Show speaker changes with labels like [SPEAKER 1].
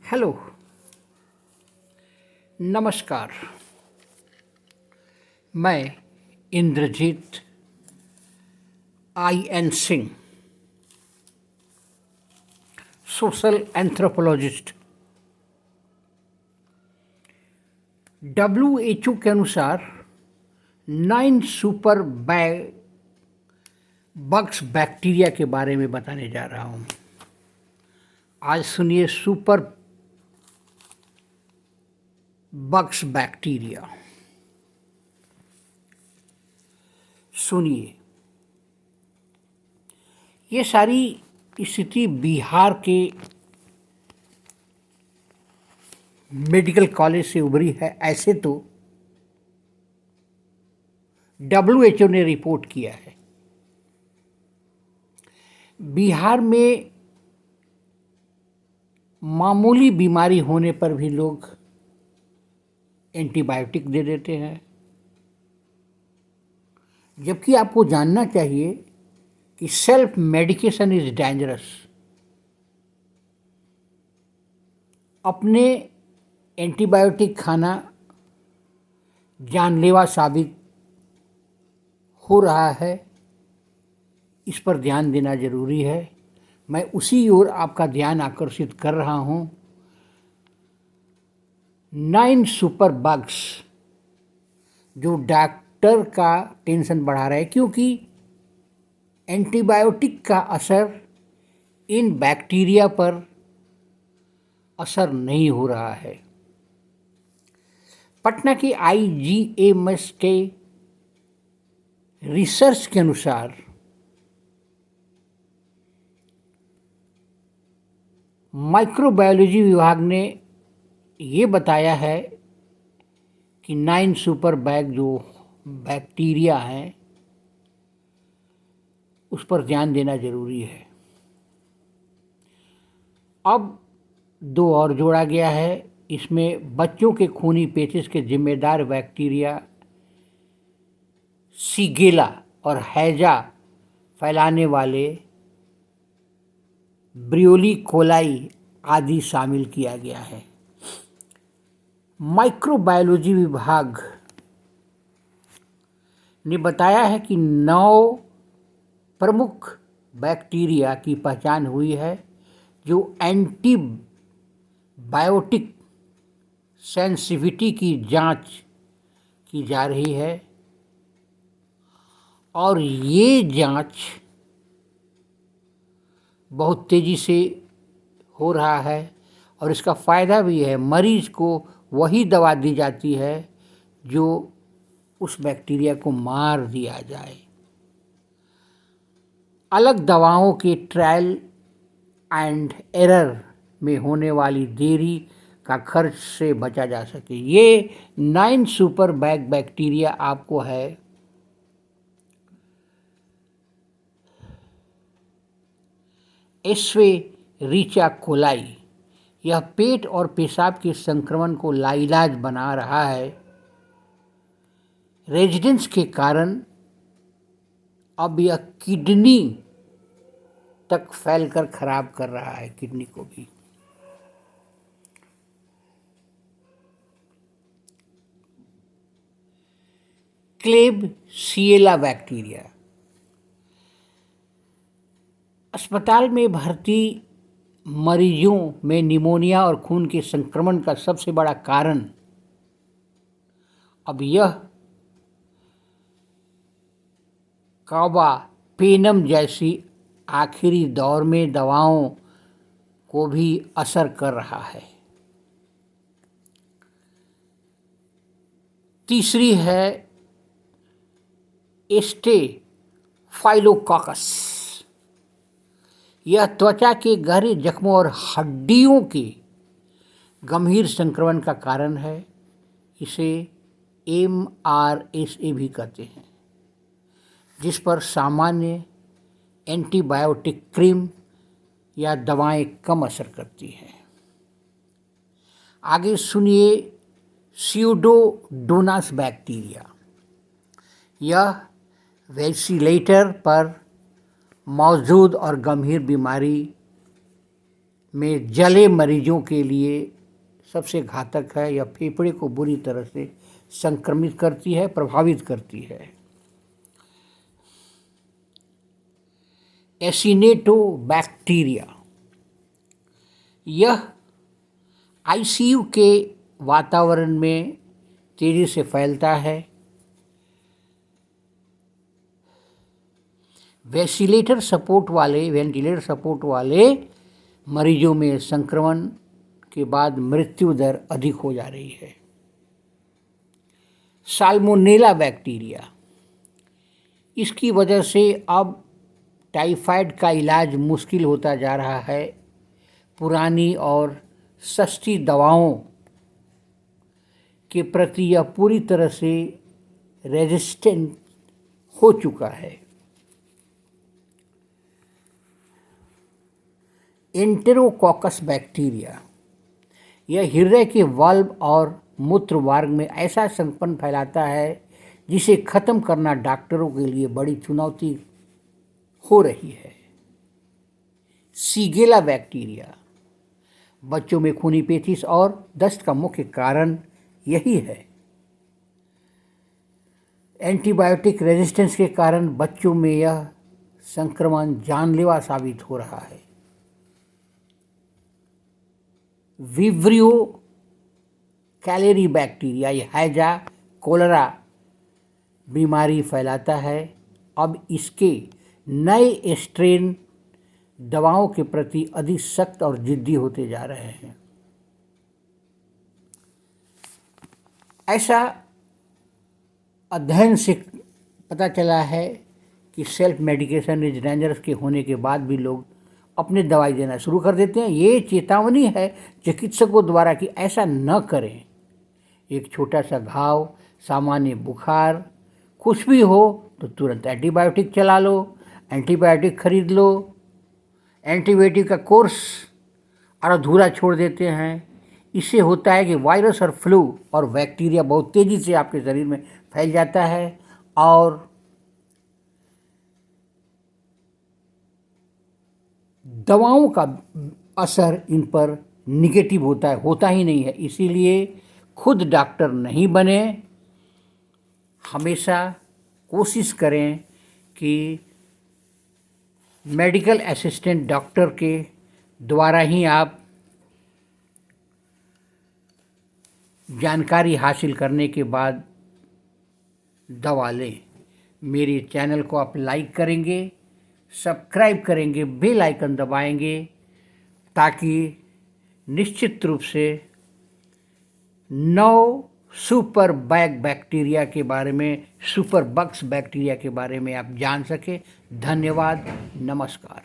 [SPEAKER 1] Hello, नमस्कार। मैं Indrajit IN Singh, social anthropologist. WHO के अनुसार 9 सुपर बग्स बैक्टीरिया के बारे में बताने जा रहा हूँ। आज सुनिए सुपर बग्स बैक्टीरिया। सुनिए, ये सारी स्थिति बिहार के मेडिकल कॉलेज से उभरी है। ऐसे तो WHO ने रिपोर्ट किया है। बिहार में मामूली बीमारी होने पर भी लोग एंटीबायोटिक दे देते हैं, जबकि आपको जानना चाहिए कि सेल्फ मेडिकेशन इज डेंजरस। अपने एंटीबायोटिक खाना जानलेवा साबित हो रहा है, इस पर ध्यान देना जरूरी है। मैं उसी ओर आपका ध्यान आकर्षित कर रहा हूँ। 9 सुपर बग्स जो डॉक्टर का टेंशन बढ़ा रहे हैं, क्योंकि एंटीबायोटिक का असर इन बैक्टीरिया पर असर नहीं हो रहा है। पटना की IGMS के रिसर्च के अनुसार माइक्रोबायोलॉजी विभाग ने ये बताया है कि 9 सुपर बैग जो बैक्टीरिया हैं उस पर ध्यान देना जरूरी है। अब 2 और जोड़ा गया है। इसमें बच्चों के खूनी पेचिश के जिम्मेदार बैक्टीरिया सीगेला और हैजा फैलाने वाले ब्रियोली कोलाई आदि शामिल किया गया है। माइक्रोबायोलॉजी विभाग ने बताया है कि 9 प्रमुख बैक्टीरिया की पहचान हुई है जो एंटीबायोटिक सेंसिटिविटी की जांच की जा रही है, और ये जांच बहुत तेज़ी से हो रहा है। और इसका फ़ायदा भी है, मरीज़ को वही दवा दी जाती है जो उस बैक्टीरिया को मार दिया जाए। अलग दवाओं के ट्रायल एंड एरर में होने वाली देरी का खर्च से बचा जा सके। ये 9 सुपर बैक्टीरिया आपको है एस्चेरिचिया कोलाई। यह पेट और पेशाब के संक्रमण को लाइलाज बना रहा है। रेजिडेंस के कारण अब यह किडनी तक फैलकर खराब कर रहा है, किडनी को भी। Klebsiella bacteria. अस्पताल में भर्ती मरीजों में निमोनिया और खून के संक्रमण का सबसे बड़ा कारण अब यह कार्बापेनम जैसी आखिरी दौर में दवाओं को भी असर कर रहा है। तीसरी है स्टेफाइलोकोकस। यह त्वचा के गहरे जख्मों और हड्डियों के गंभीर संक्रमण का कारण है। इसे MRSA भी कहते हैं, जिस पर सामान्य एंटीबायोटिक क्रीम या दवाएं कम असर करती हैं। आगे सुनिए स्यूडोमोनास बैक्टीरिया। यह वेंटिलेटर पर मौजूद और गंभीर बीमारी में जले मरीजों के लिए सबसे घातक है। यह फेफड़े को बुरी तरह से संक्रमित करती है, प्रभावित करती है। एसिनेटोबैक्टीरिया, यह आईसीयू के वातावरण में तेजी से फैलता है। वेंटिलेटर सपोर्ट वाले मरीजों में संक्रमण के बाद मृत्यु दर अधिक हो जा रही है। साल्मोनेला बैक्टीरिया, इसकी वजह से अब टाइफाइड का इलाज मुश्किल होता जा रहा है। पुरानी और सस्ती दवाओं के प्रति यह पूरी तरह से रेजिस्टेंट हो चुका है। एंटेरोकॉकस बैक्टीरिया, यह हृदय के वाल्व और मूत्र मार्ग में ऐसा संक्रमण फैलाता है जिसे खत्म करना डॉक्टरों के लिए बड़ी चुनौती हो रही है। सीगेला बैक्टीरिया, बच्चों में खूनी पेचिश और दस्त का मुख्य कारण यही है। एंटीबायोटिक रेजिस्टेंस के कारण बच्चों में यह संक्रमण जानलेवा साबित हो रहा है। विब्रियो कैलेरी बैक्टीरिया, यह हैजा कोलेरा बीमारी फैलाता है। अब इसके नए स्ट्रेन दवाओं के प्रति अधिक सख्त और जिद्दी होते जा रहे हैं। ऐसा अध्ययन से पता चला है कि सेल्फ मेडिकेशन इज डेंजरस के होने के बाद भी लोग अपने दवाई देना शुरू कर देते हैं। ये चेतावनी है चिकित्सकों द्वारा कि ऐसा न करें। एक छोटा सा घाव, सामान्य बुखार, कुछ भी हो तो तुरंत एंटीबायोटिक चला लो, एंटीबायोटिक खरीद लो। एंटीबायोटिक का कोर्स और अधूरा छोड़ देते हैं। इससे होता है कि वायरस और फ्लू और बैक्टीरिया बहुत तेज़ी से आपके शरीर में फैल जाता है और दवाओं का असर इन पर निगेटिव होता ही नहीं है। इसीलिए खुद डॉक्टर नहीं बने। हमेशा कोशिश करें कि मेडिकल असिस्टेंट डॉक्टर के द्वारा ही आप जानकारी हासिल करने के बाद दवा लें। मेरे चैनल को आप लाइक करेंगे, सब्सक्राइब करेंगे, बेल आइकन दबाएंगे ताकि निश्चित रूप से 9 सुपर बैक्टीरिया के बारे में, सुपर बग्स बैक्टीरिया के बारे में आप जान सकें। धन्यवाद, नमस्कार।